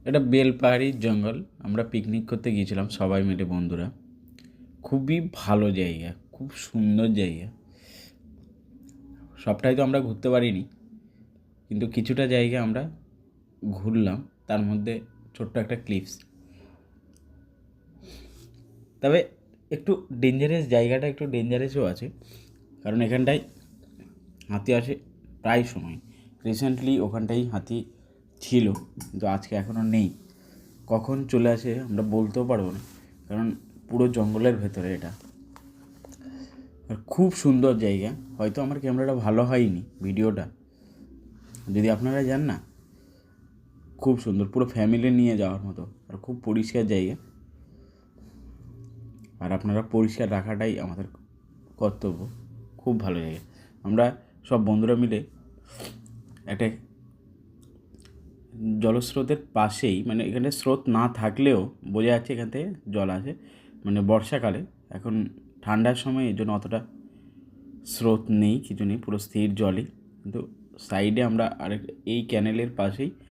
এটা বেলপাহাড়ির জঙ্গল। আমরা পিকনিক করতে গিয়েছিলাম সবাই মিলে বন্ধুরা। খুবই ভালো জায়গা, খুব সুন্দর জায়গা। সবটাই তো আমরা ঘুরতে পারিনি, কিন্তু কিছুটা জায়গা আমরা ঘুরলাম। তার মধ্যে ছোট্ট একটা ক্লিপস। তবে একটু ডেঞ্জারাস, জায়গাটা একটু ডেঞ্জারাসও আছে, কারণ এখানটায় হাতি আসে প্রায় সময়। রিসেন্টলি ওখানটায় হাতি ছিল, কিন্তু আজকে এখনও নেই। কখন চলে আসে আমরা বলতেও পারবো না, কারণ পুরো জঙ্গলের ভেতরে এটা। আর খুব সুন্দর জায়গা। হয়তো আমার ক্যামেরাটা ভালো হয়নি ভিডিওটা, যদি আপনারা যান না, খুব সুন্দর, পুরো ফ্যামিলি নিয়ে যাওয়ার মতো। আর খুব পরিষ্কার জায়গা, আর আপনারা পরিষ্কার রাখাটাই আমাদের কর্তব্য। খুব ভালো জায়গা। আমরা সব বন্ধুরা মিলে একটা জলস্রোতের পাশেই, মানে এখানে স্রোত না থাকলেও বোঝা যাচ্ছে এখান থেকে জল আসে, মানে বর্ষাকালে। এখন ঠান্ডার সময় এই জন্য অতটা স্রোত নেই, কিছু নেই, পুরো স্থির জলই। কিন্তু সাইডে আমরা আরেক, এই ক্যানেলের পাশেই